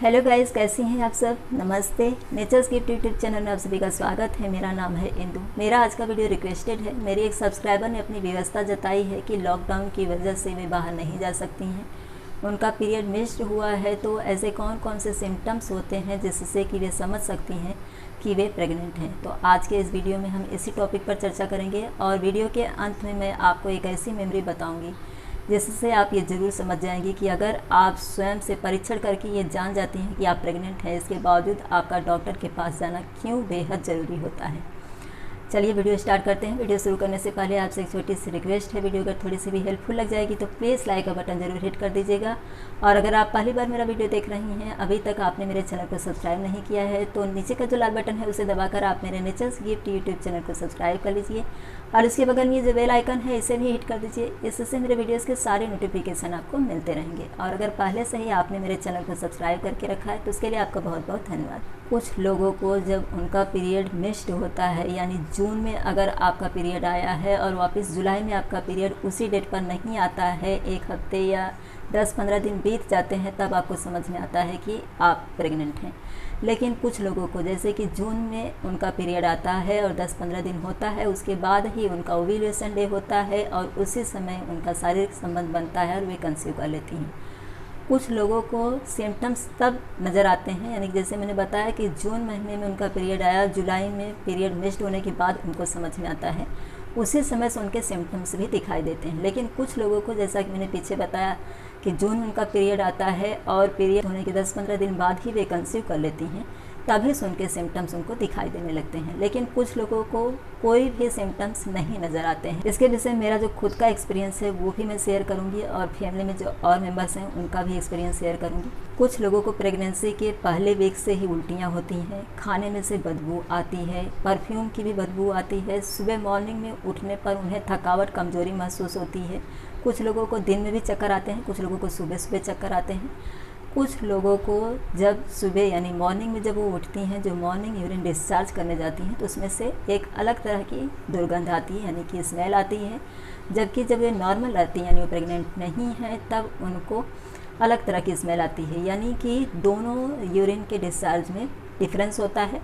Hello guys, कैसी हैं आप सब। नमस्ते। नेचर्स गिफ्ट यूट्यूब चैनल में आप सभी का स्वागत है। मेरा नाम है इंदु। मेरा आज का वीडियो रिक्वेस्टेड है। मेरी एक सब्सक्राइबर ने अपनी व्यवस्था जताई है कि लॉकडाउन की वजह से वे बाहर नहीं जा सकती हैं, उनका पीरियड मिस्ड हुआ है। तो ऐसे कौन कौन से सिम्टम्स होते हैं जिससे कि वे समझ सकती हैं कि वे प्रेग्नेंट हैं। तो आज के इस वीडियो में हम इसी टॉपिक पर चर्चा करेंगे और वीडियो के अंत में मैं आपको एक ऐसी मेमोरी बताऊँगी जिससे आप ये ज़रूर समझ जाएंगी कि अगर आप स्वयं से परीक्षण करके ये जान जाती हैं कि आप प्रेग्नेंट हैं, इसके बावजूद आपका डॉक्टर के पास जाना क्यों बेहद ज़रूरी होता है। चलिए वीडियो स्टार्ट करते हैं। वीडियो शुरू करने से पहले आपसे एक छोटी सी रिक्वेस्ट है, वीडियो अगर थोड़ी सी भी हेल्पफुल लग जाएगी तो प्लीज़ लाइक का बटन ज़रूर हिट कर दीजिएगा। और अगर आप पहली बार मेरा वीडियो देख रही हैं, अभी तक आपने मेरे चैनल को सब्सक्राइब नहीं किया है, तो नीचे का जो लाल बटन है उसे दबाकर आप मेरे नेचर्स गिफ्ट यूट्यूब चैनल को सब्सक्राइब कर लीजिए और उसके बगल में जो बेल आइकन है इसे भी हिट कर दीजिए। इससे मेरे वीडियोज़ के सारे नोटिफिकेशन आपको मिलते रहेंगे। और अगर पहले से ही आपने मेरे चैनल को सब्सक्राइब करके रखा है तो उसके लिए आपका बहुत बहुत धन्यवाद। कुछ लोगों को जब उनका पीरियड मिस्ड होता है, यानी जून में अगर आपका पीरियड आया है और वापस जुलाई में आपका पीरियड उसी डेट पर नहीं आता है, एक हफ्ते या 10-15 दिन बीत जाते हैं, तब आपको समझ में आता है कि आप प्रेग्नेंट हैं। लेकिन कुछ लोगों को जैसे कि जून में उनका पीरियड आता है और 10-15 दिन होता है, उसके बाद ही उनका ओव्यूलेशन डे होता है और उसी समय उनका शारीरिक संबंध बनता है और वे कंसीव कर लेती हैं। कुछ लोगों को सिम्टम्स तब नज़र आते हैं, यानी जैसे मैंने बताया कि जून महीने में उनका पीरियड आया, जुलाई में पीरियड मिस्ड होने के बाद उनको समझ में आता है, उसी समय से उनके सिम्टम्स भी दिखाई देते हैं। लेकिन कुछ लोगों को, जैसा कि मैंने पीछे बताया कि जून में उनका पीरियड आता है और पीरियड होने के 10-15 दिन बाद ही वे कंसीव कर लेती हैं, तभी से उनके सिम्टम्स उनको दिखाई देने लगते हैं। लेकिन कुछ लोगों को कोई भी सिम्टम्स नहीं नज़र आते हैं। इसके विषय मेरा जो खुद का एक्सपीरियंस है वो भी मैं शेयर करूंगी और फैमिली में जो और मेंबर्स हैं उनका भी एक्सपीरियंस शेयर करूंगी। कुछ लोगों को प्रेगनेंसी के पहले वीक से ही उल्टियाँ होती हैं, खाने में से बदबू आती है, परफ्यूम की भी बदबू आती है, सुबह मॉर्निंग में उठने पर उन्हें थकावट कमज़ोरी महसूस होती है। कुछ लोगों को दिन में भी चक्कर आते हैं, कुछ लोगों को सुबह सुबह चक्कर आते हैं। कुछ लोगों को जब सुबह यानी मॉर्निंग में जब वो उठती हैं, जो मॉर्निंग यूरिन डिस्चार्ज करने जाती हैं, तो उसमें से एक अलग तरह की दुर्गंध आती है, यानी कि स्मेल आती है। जबकि जब ये नॉर्मल रहती हैं, यानी वो प्रेग्नेंट नहीं है, तब उनको अलग तरह की स्मेल आती है। यानी कि दोनों यूरिन के डिस्चार्ज में डिफरेंस होता है।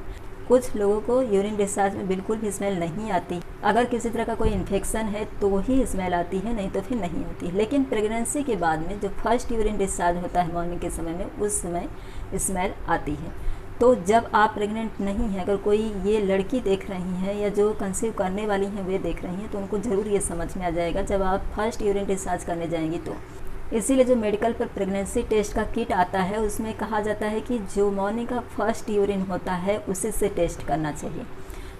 कुछ लोगों को यूरिन डिस्चार्ज में बिल्कुल भी स्मेल नहीं आती। अगर किसी तरह का कोई इन्फेक्शन है तो ही स्मेल आती है, नहीं तो फिर नहीं होती। लेकिन प्रेगनेंसी के बाद में जो फर्स्ट यूरिन डिस्चार्ज होता है मॉर्निंग के समय में, उस समय स्मेल आती है। तो जब आप प्रेग्नेंट नहीं हैं, अगर कोई ये लड़की देख रही हैं या जो कंसीव करने वाली हैं वे देख रही हैं, तो उनको ज़रूर ये समझ में आ जाएगा जब आप फर्स्ट यूरिन डिस्चार्ज करने जाएंगी तो। इसीलिए जो मेडिकल पर प्रेगनेंसी टेस्ट का किट आता है उसमें कहा जाता है कि जो मॉर्निंग का फर्स्ट यूरिन होता है उसी से टेस्ट करना चाहिए।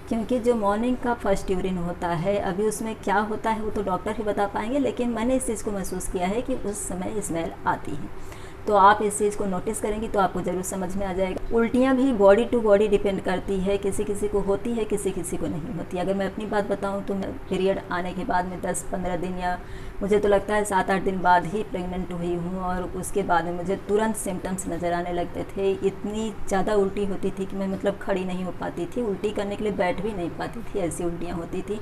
क्योंकि जो मॉर्निंग का फर्स्ट यूरिन होता है, अभी उसमें क्या होता है वो तो डॉक्टर ही बता पाएंगे, लेकिन मैंने इस चीज़ को महसूस किया है कि उस समय स्मेल आती है। तो आप इस चीज़ को नोटिस करेंगी तो आपको ज़रूर समझ में आ जाएगा। उल्टियाँ भी बॉडी टू बॉडी डिपेंड करती है, किसी किसी को होती है, किसी किसी को नहीं होती। अगर मैं अपनी बात बताऊं तो मैं पीरियड आने के बाद में 10-15 दिन या मुझे तो लगता है 7-8 दिन बाद ही प्रेग्नेंट हुई हूँ और उसके बाद में मुझे तुरंत सिम्टम्स नज़र आने लगते थे। इतनी ज़्यादा उल्टी होती थी कि मैं मतलब खड़ी नहीं हो पाती थी, उल्टी करने के लिए बैठ भी नहीं पाती थी, ऐसी उल्टियाँ होती थी।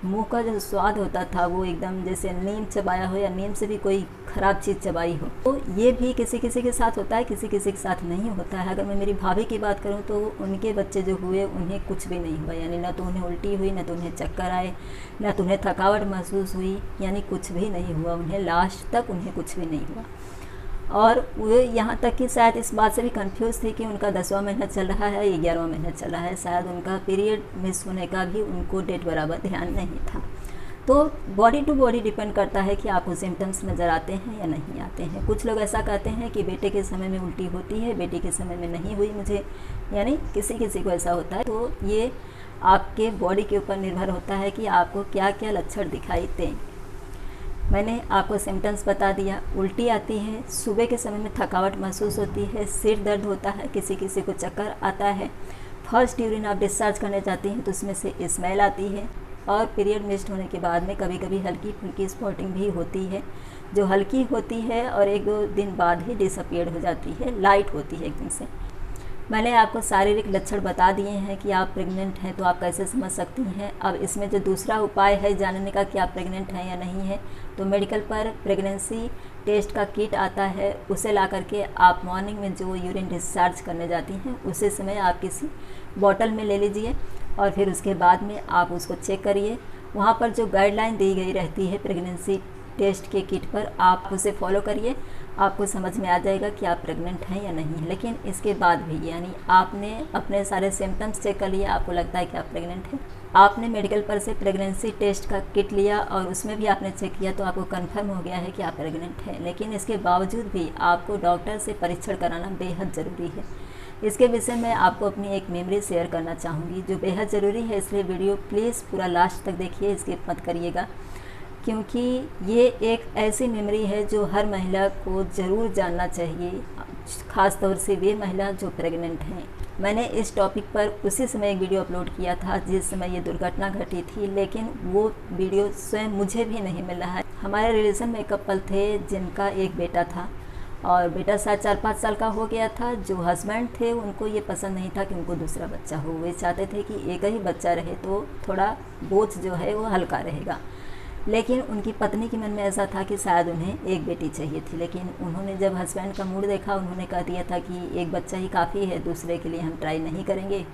मुंह का जो स्वाद होता था वो एकदम जैसे नीम चबाया हो या नीम से भी कोई ख़राब चीज़ चबाई हो। तो ये भी किसी किसी के साथ होता है, किसी किसी के साथ नहीं होता है। अगर मैं मेरी भाभी की बात करूँ तो उनके बच्चे जो हुए उन्हें कुछ भी नहीं हुआ, यानी ना तो उन्हें उल्टी हुई, ना तो उन्हें चक्कर आए, ना तो उन्हें थकावट महसूस हुई, यानी कुछ भी नहीं हुआ उन्हें। लास्ट तक उन्हें कुछ भी नहीं हुआ। और वो यहाँ तक कि शायद इस बात से भी कंफ्यूज थी कि उनका 10वां महीना चल रहा है या 11वां महीना चल रहा है। शायद उनका पीरियड मिस होने का भी उनको डेट बराबर ध्यान नहीं था। तो बॉडी टू बॉडी डिपेंड करता है कि आपको सिम्टम्स नज़र आते हैं या नहीं आते हैं। कुछ लोग ऐसा कहते हैं कि बेटे के समय में उल्टी होती है, बेटी के समय में नहीं हुई मुझे, यानी किसी किसी को ऐसा होता है। तो ये आपके बॉडी के ऊपर निर्भर होता है कि आपको क्या क्या लक्षण दिखाई देंगे। मैंने आपको सिम्टम्स बता दिया। उल्टी आती है, सुबह के समय में थकावट महसूस होती है, सिर दर्द होता है, किसी किसी को चक्कर आता है, फर्स्ट यूरिन आप डिस्चार्ज करने जाती हैं तो उसमें से स्मेल आती है, और पीरियड मिस्ड होने के बाद में कभी कभी हल्की फुल्की स्पॉटिंग भी होती है, जो हल्की होती है और 1-2 दिन बाद ही डिसअपियर हो जाती है, लाइट होती है एकदम से। मैंने आपको शारीरिक लक्षण बता दिए हैं कि आप प्रेग्नेंट हैं, तो आप कैसे समझ सकती हैं। अब इसमें जो दूसरा उपाय है जानने का कि आप प्रेग्नेंट हैं या नहीं है, तो मेडिकल पर प्रेगनेंसी टेस्ट का किट आता है, उसे ला करके आप मॉर्निंग में जो यूरिन डिस्चार्ज करने जाती हैं उसी समय आप किसी बॉटल में ले लीजिए और फिर उसके बाद में आप उसको चेक करिए। वहाँ पर जो गाइडलाइन दी गई रहती है प्रेगनेंसी टेस्ट के किट पर, आप उसे फॉलो करिए, आपको समझ में आ जाएगा कि आप प्रेग्नेंट हैं या नहीं। लेकिन इसके बाद भी यानी आपने अपने सारे सिम्टम्स चेक कर लिए, आपको लगता है कि आप प्रेग्नेंट हैं, आपने मेडिकल पर से प्रेगनेंसी टेस्ट का किट लिया और उसमें भी आपने चेक किया तो आपको कंफर्म हो गया है कि आप प्रेग्नेंट हैं, लेकिन इसके बावजूद भी आपको डॉक्टर से परीक्षण कराना बेहद ज़रूरी है। इसके विषय में आपको अपनी एक मेमोरी शेयर करना चाहूँगी जो बेहद ज़रूरी है, इसलिए वीडियो प्लीज़ पूरा लास्ट तक देखिए, स्किप मत करिएगा, क्योंकि ये एक ऐसी मेमोरी है जो हर महिला को ज़रूर जानना चाहिए, ख़ास तौर से वे महिला जो प्रेग्नेंट हैं। मैंने इस टॉपिक पर उसी समय एक वीडियो अपलोड किया था जिस समय ये दुर्घटना घटी थी, लेकिन वो वीडियो स्वयं मुझे भी नहीं मिला है। हमारे रिलेशन में एक कपल थे जिनका एक बेटा था और बेटा शायद 4-5 साल का हो गया था। जो हस्बैंड थे उनको ये पसंद नहीं था कि उनको दूसरा बच्चा हो, वे चाहते थे कि एक ही बच्चा रहे तो थोड़ा बोझ जो है वो हल्का रहेगा। लेकिन उनकी पत्नी के मन में ऐसा था कि शायद उन्हें एक बेटी चाहिए थी, लेकिन उन्होंने जब हस्बैंड का मूड देखा, उन्होंने कह दिया था कि एक बच्चा ही काफ़ी है, दूसरे के लिए हम ट्राई नहीं करेंगे।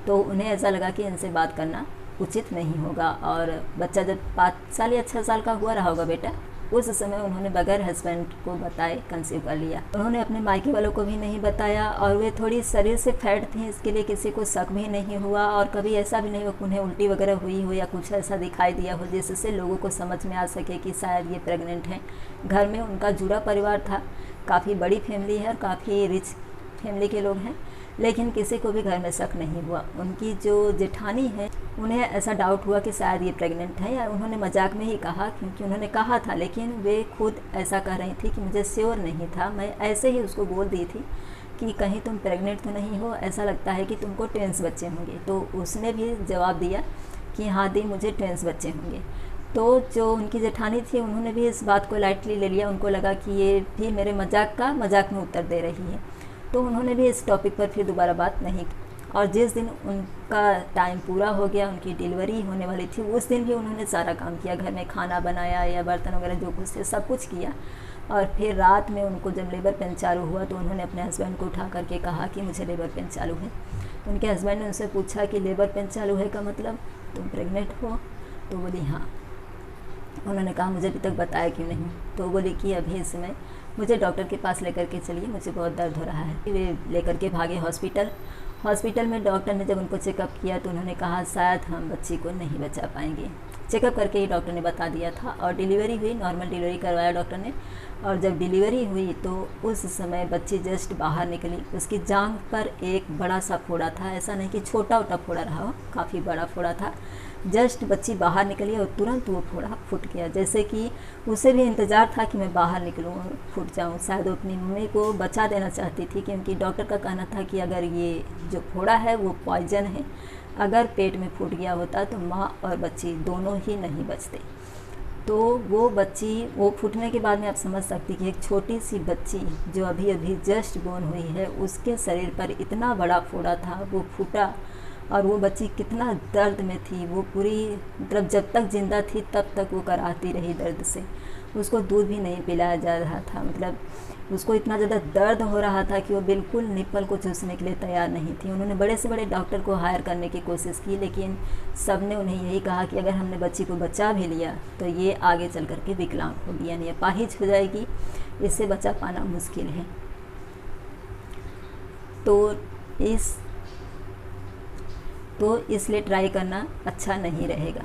तो उन्हें ऐसा लगा कि इनसे बात करना उचित नहीं होगा और बच्चा जब 5 साल या 6 साल का हुआ रहा होगा बेटा, उस समय उन्होंने बगैर हस्बैंड को बताए कंसीव कर लिया। उन्होंने अपने मायके वालों को भी नहीं बताया और वे थोड़ी शरीर से फैट थी, इसके लिए किसी को शक भी नहीं हुआ और कभी ऐसा भी नहीं हुआ कि उन्हें उल्टी वगैरह हुई हो या कुछ ऐसा दिखाई दिया हो जिससे लोगों को समझ में आ सके कि शायद ये प्रेग्नेंट हैं। घर में उनका जुड़ा परिवार था, काफ़ी बड़ी फैमिली है और काफ़ी रिच फैमिली के लोग हैं, लेकिन किसी को भी घर में शक नहीं हुआ। उनकी जो जेठानी है उन्हें ऐसा डाउट हुआ कि शायद ये प्रेग्नेंट है, या उन्होंने मजाक में ही कहा, क्योंकि उन्होंने कहा था, लेकिन वे खुद ऐसा कह रही थी कि मुझे श्योर नहीं था, मैं ऐसे ही उसको बोल दी थी कि कहीं तुम प्रेग्नेंट तो नहीं हो, ऐसा लगता है कि तुमको ट्विंस बच्चे होंगे। तो उसने भी जवाब दिया कि हाँ दी, मुझे ट्विंस बच्चे होंगे। तो जो उनकी जेठानी थी उन्होंने भी इस बात को लाइटली ले लिया, उनको लगा कि ये भी मेरे मजाक में उत्तर दे रही है, तो उन्होंने भी इस टॉपिक पर फिर दोबारा बात नहीं की। और जिस दिन उनका टाइम पूरा हो गया, उनकी डिलीवरी होने वाली थी, उस दिन भी उन्होंने सारा काम किया, घर में खाना बनाया या बर्तन वगैरह जो कुछ थे सब कुछ किया। और फिर रात में उनको जब लेबर पेन चालू हुआ तो उन्होंने अपने हस्बैंड को उठा करके कहा कि मुझे लेबर पेन चालू है। उनके हस्बैंड ने उनसे पूछा कि लेबर पेन चालू है का मतलब तुम प्रेग्नेंट हो? तो बोली हाँ। उन्होंने कहा मुझे अभी तक बताया क्यों नहीं? तो बोली कि अभी इस समय मुझे डॉक्टर के पास लेकर के चलिए, मुझे बहुत दर्द हो रहा है। वे लेकर के भागे हॉस्पिटल में डॉक्टर ने जब उनको चेकअप किया तो उन्होंने कहा शायद हम बच्ची को नहीं बचा पाएंगे। चेकअप करके ही डॉक्टर ने बता दिया था और डिलीवरी हुई, नॉर्मल डिलीवरी करवाया डॉक्टर ने। और जब डिलीवरी हुई तो उस समय बच्ची जस्ट बाहर निकली, उसकी जांघ पर एक बड़ा सा फोड़ा था, ऐसा नहीं कि छोटा छोटा फोड़ा रहा हो, काफ़ी बड़ा फोड़ा था। जस्ट बच्ची बाहर निकली और तुरंत वो फोड़ा फूट गया, जैसे कि उसे भी इंतज़ार था कि मैं बाहर निकलूँ और फूट जाऊँ। शायद वो अपनी मम्मी को बचा देना चाहती थी, क्योंकि डॉक्टर का कहना था कि अगर ये जो फोड़ा है वो पॉइजन है, अगर पेट में फूट गया होता तो माँ और बच्ची दोनों ही नहीं बचते। तो वो बच्ची, वो फूटने के बाद में आप समझ सकती कि एक छोटी सी बच्ची जो अभी अभी जस्ट बोर्न हुई है, उसके शरीर पर इतना बड़ा फोड़ा था, वो फूटा और वो बच्ची कितना दर्द में थी। वो पूरी मतलब जब तक ज़िंदा थी तब तक वो कराहती रही दर्द से। उसको दूध भी नहीं पिलाया जा रहा था, मतलब उसको इतना ज़्यादा दर्द हो रहा था कि वो बिल्कुल निप्पल को चूसने के लिए तैयार नहीं थी। उन्होंने बड़े से बड़े डॉक्टर को हायर करने की कोशिश की, लेकिन सब ने उन्हें यही कहा कि अगर हमने बच्ची को बचा भी लिया तो ये आगे चल कर के विकलांग होगी, यानी अपाहिज हो जाएगी, इससे बचा पाना मुश्किल है। तो इसलिए ट्राई करना अच्छा नहीं रहेगा।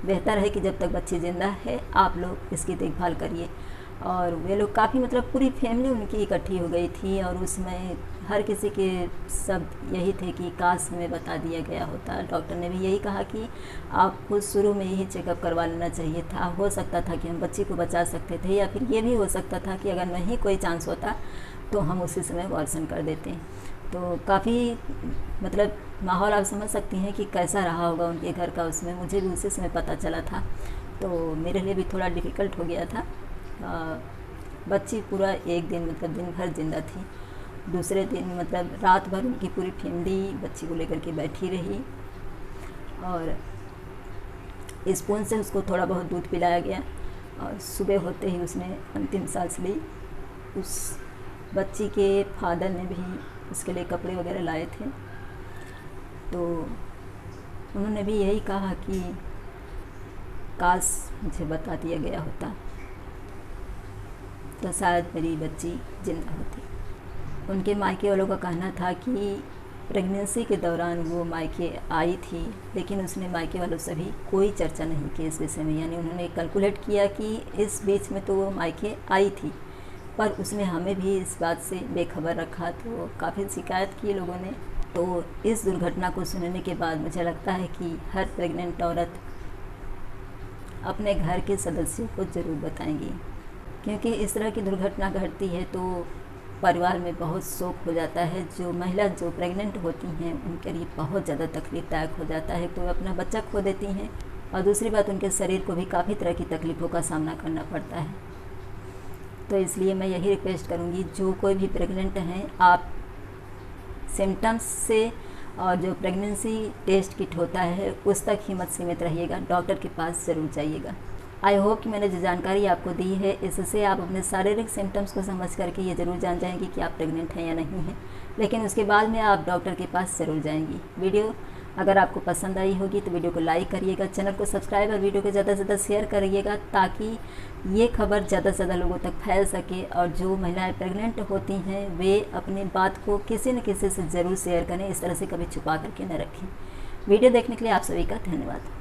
बेहतर है कि जब तक बच्ची ज़िंदा है आप लोग इसकी देखभाल करिए। और वे लोग काफ़ी, मतलब पूरी फैमिली उनकी इकट्ठी हो गई थी और उसमें हर किसी के शब्द यही थे कि काश हमें बता दिया गया होता। डॉक्टर ने भी यही कहा कि आपको शुरू में ही चेकअप करवा लेना चाहिए था, हो सकता था कि हम बच्ची को बचा सकते थे, या फिर ये भी हो सकता था कि अगर नहीं कोई चांस होता तो हम उसी समय अबॉर्शन कर देते। तो काफ़ी मतलब माहौल आप समझ सकती हैं कि कैसा रहा होगा उनके घर का। उसमें मुझे भी उसी समय पता चला था, तो मेरे लिए भी थोड़ा डिफ़िकल्ट हो गया था। बच्ची पूरा एक दिन, मतलब दिन भर जिंदा थी। दूसरे दिन मतलब रात भर उनकी पूरी फैमिली बच्ची को लेकर के बैठी रही और स्पून से उसको थोड़ा बहुत दूध पिलाया गया और सुबह होते ही उसने अंतिम सांस ली। उस बच्ची के फादर ने भी उसके लिए कपड़े वगैरह लाए थे। तो उन्होंने भी यही कहा कि काश मुझे बता दिया गया होता तो शायद मेरी बच्ची जिंदा होती। उनके मायके वालों का कहना था कि प्रेगनेंसी के दौरान वो मायके आई थी, लेकिन उसने मायके वालों से भी कोई चर्चा नहीं की इस विषय में। यानी उन्होंने कैलकुलेट किया कि इस बीच में तो वो मायके आई थी, पर उसने हमें भी इस बात से बेखबर रखा। तो काफ़ी शिकायत की लोगों ने। तो इस दुर्घटना को सुनने के बाद मुझे लगता है कि हर प्रेग्नेंट औरत अपने घर के सदस्यों को ज़रूर बताएंगी, क्योंकि इस तरह की दुर्घटना घटती है तो परिवार में बहुत शोक हो जाता है। जो महिला जो प्रेग्नेंट होती हैं उनके लिए बहुत ज़्यादा तकलीफ़दायक हो जाता है। तो अपना बच्चा खो देती हैं, और दूसरी बात उनके शरीर को भी काफ़ी तरह की तकलीफ़ों का सामना करना पड़ता है। तो इसलिए मैं यही रिक्वेस्ट करूँगी, जो कोई भी प्रेग्नेंट हैं, आप सिम्टम्स से और जो प्रेगनेंसी टेस्ट किट होता है उस तक ही मत सीमित रहिएगा, डॉक्टर के पास ज़रूर जाइएगा। आई होप कि मैंने जो जानकारी आपको दी है इससे आप अपने शारीरिक सिम्टम्स को समझ करके ये ज़रूर जान जाएंगी कि आप प्रेग्नेंट हैं या नहीं हैं, लेकिन उसके बाद में आप डॉक्टर के पास ज़रूर जाएंगी। वीडियो अगर आपको पसंद आई होगी तो वीडियो को लाइक करिएगा, चैनल को सब्सक्राइब और वीडियो को ज़्यादा से ज़्यादा शेयर करिएगा, ताकि ये खबर ज़्यादा से ज़्यादा लोगों तक फैल सके। और जो महिलाएं प्रेग्नेंट होती हैं वे अपनी बात को किसी न किसी से ज़रूर शेयर करें, इस तरह से कभी छुपा करके न रखें। वीडियो देखने के लिए आप सभी का धन्यवाद।